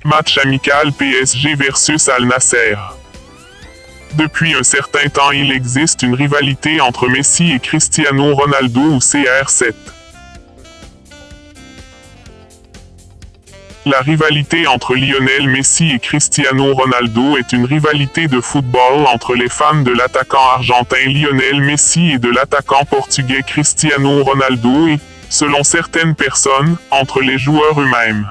Match amical PSG versus Al Nasser. Depuis un certain temps, il existe une rivalité entre Messi et Cristiano Ronaldo ou CR7. La rivalité entre Lionel Messi et Cristiano Ronaldo est une rivalité de football entre les fans de l'attaquant argentin Lionel Messi et de l'attaquant portugais Cristiano Ronaldo et, selon certaines personnes, entre les joueurs eux-mêmes.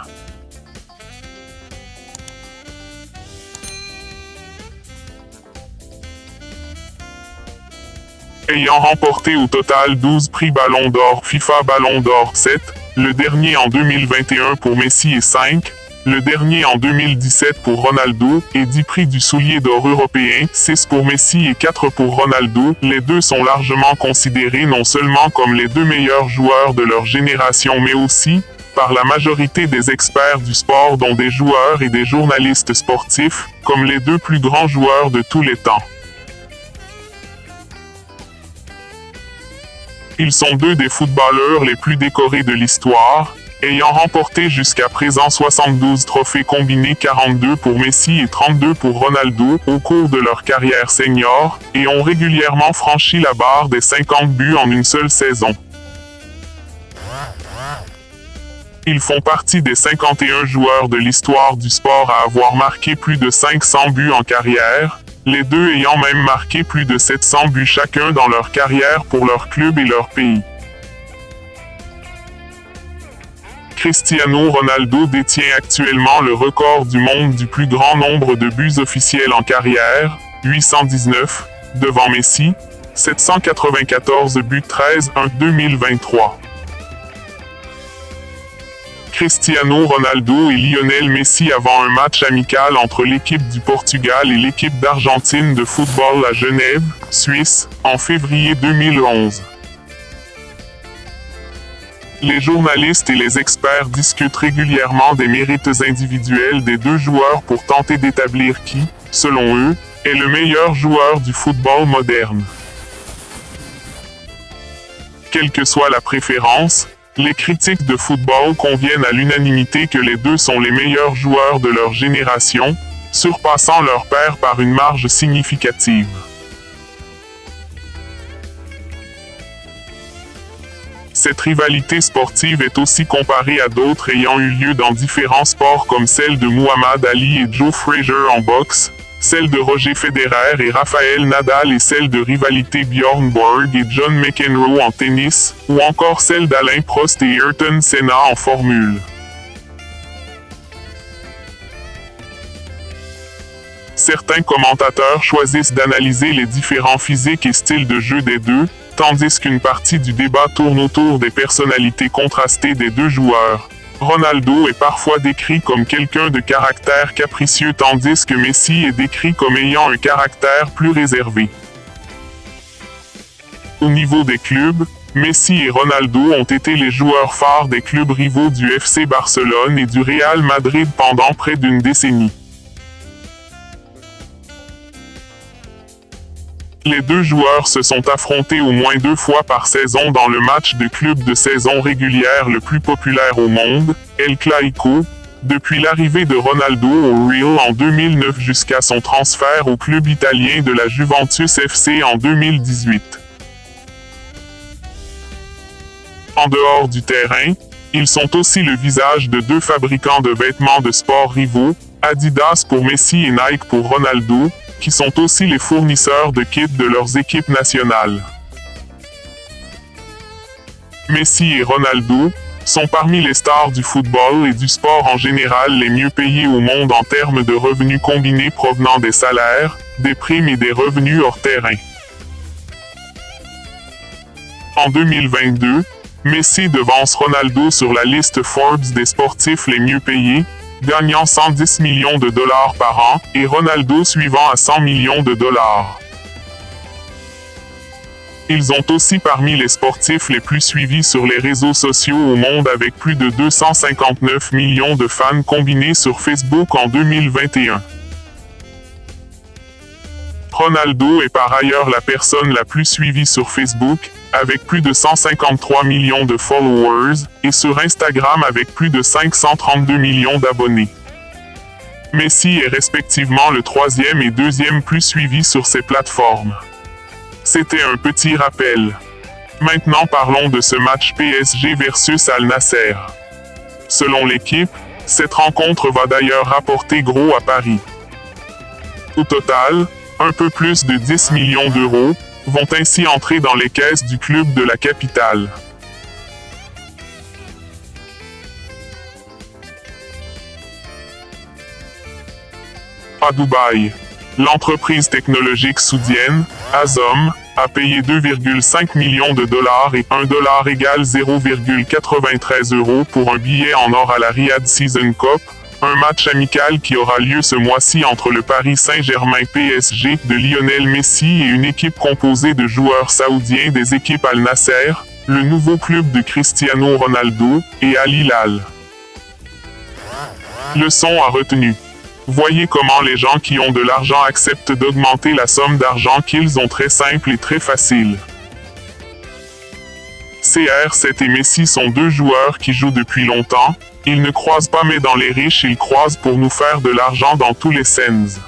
Ayant remporté au total 12 prix Ballon d'Or, FIFA Ballon d'Or 7, le dernier en 2021 pour Messi et 5, le dernier en 2017 pour Ronaldo, et 10 prix du soulier d'or européen, 6 pour Messi et 4 pour Ronaldo, les deux sont largement considérés non seulement comme les deux meilleurs joueurs de leur génération mais aussi, par la majorité des experts du sport dont des joueurs et des journalistes sportifs, comme les deux plus grands joueurs de tous les temps. Ils sont deux des footballeurs les plus décorés de l'histoire, ayant remporté jusqu'à présent 72 trophées combinés, 42 pour Messi et 32 pour Ronaldo au cours de leur carrière senior, et ont régulièrement franchi la barre des 50 buts en une seule saison. Ils font partie des 51 joueurs de l'histoire du sport à avoir marqué plus de 500 buts en carrière, les deux ayant même marqué plus de 700 buts chacun dans leur carrière pour leur club et leur pays. Cristiano Ronaldo détient actuellement le record du monde du plus grand nombre de buts officiels en carrière, 819, devant Messi, 794 buts 13-1-2023. Cristiano Ronaldo et Lionel Messi avant un match amical entre l'équipe du Portugal et l'équipe d'Argentine de football à Genève, Suisse, en février 2011. Les journalistes et les experts discutent régulièrement des mérites individuels des deux joueurs pour tenter d'établir qui, selon eux, est le meilleur joueur du football moderne. Quelle que soit la préférence, les critiques de football conviennent à l'unanimité que les deux sont les meilleurs joueurs de leur génération, surpassant leur père par une marge significative. Cette rivalité sportive est aussi comparée à d'autres ayant eu lieu dans différents sports comme celle de Muhammad Ali et Joe Frazier en boxe, celle de Roger Federer et Rafael Nadal et celle de rivalité Bjorn Borg et John McEnroe en tennis, ou encore celle d'Alain Prost et Ayrton Senna en formule. Certains commentateurs choisissent d'analyser les différents physiques et styles de jeu des deux, tandis qu'une partie du débat tourne autour des personnalités contrastées des deux joueurs. Ronaldo est parfois décrit comme quelqu'un de caractère capricieux tandis que Messi est décrit comme ayant un caractère plus réservé. Au niveau des clubs, Messi et Ronaldo ont été les joueurs phares des clubs rivaux du FC Barcelone et du Real Madrid pendant près d'une décennie. Les deux joueurs se sont affrontés au moins 2 fois par saison dans le match de club de saison régulière le plus populaire au monde, El Clásico, depuis l'arrivée de Ronaldo au Real en 2009 jusqu'à son transfert au club italien de la Juventus FC en 2018. En dehors du terrain, ils sont aussi le visage de deux fabricants de vêtements de sport rivaux, Adidas pour Messi et Nike pour Ronaldo, qui sont aussi les fournisseurs de kits de leurs équipes nationales. Messi et Ronaldo sont parmi les stars du football et du sport en général les mieux payés au monde en termes de revenus combinés provenant des salaires, des primes et des revenus hors terrain. En 2022, Messi devance Ronaldo sur la liste Forbes des sportifs les mieux payés, gagnant 110 millions de dollars par an, et Ronaldo suivant à 100 millions de dollars. Ils ont aussi parmi les sportifs les plus suivis sur les réseaux sociaux au monde avec plus de 259 millions de fans combinés sur Facebook en 2021. Ronaldo est par ailleurs la personne la plus suivie sur Facebook, avec plus de 153 millions de followers, et sur Instagram avec plus de 532 millions d'abonnés. Messi est respectivement le troisième et deuxième plus suivi sur ces plateformes. C'était un petit rappel. Maintenant parlons de ce match PSG versus Al Nasser. Selon l'équipe, cette rencontre va d'ailleurs rapporter gros à Paris. Au total, un peu plus de 10 millions d'euros vont ainsi entrer dans les caisses du club de la capitale. À Dubaï, l'entreprise technologique saoudienne, Azom, a payé 2,5 millions de dollars et $1 égale 0,93 € pour un billet en or à la Riyadh Season Cup, un match amical qui aura lieu ce mois-ci entre le Paris Saint-Germain PSG de Lionel Messi et une équipe composée de joueurs saoudiens des équipes Al Nasser, le nouveau club de Cristiano Ronaldo, et Al Hilal. Leçon à retenue. Voyez comment les gens qui ont de l'argent acceptent d'augmenter la somme d'argent qu'ils ont très simple et très facile. CR7 et Messi sont deux joueurs qui jouent depuis longtemps, ils ne croisent pas mais dans les riches ils croisent pour nous faire de l'argent dans tous les sens.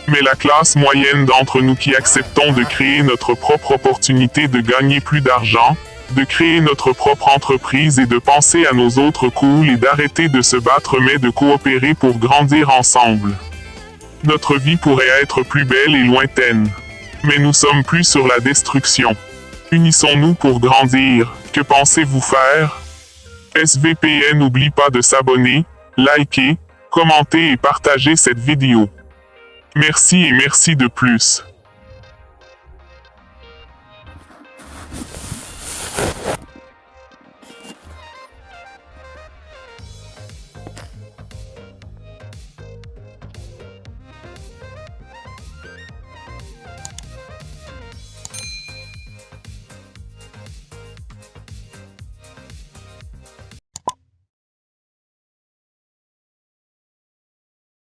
Mais la classe moyenne d'entre nous qui acceptons de créer notre propre opportunité de gagner plus d'argent, de créer notre propre entreprise et de penser à nos autres cool et d'arrêter de se battre mais de coopérer pour grandir ensemble. Notre vie pourrait être plus belle et lointaine. Mais nous sommes plus sur la destruction. Unissons-nous pour grandir. Que pensez-vous faire? SVPN n'oublie pas de s'abonner, liker, commenter et partager cette vidéo. Merci et merci de plus.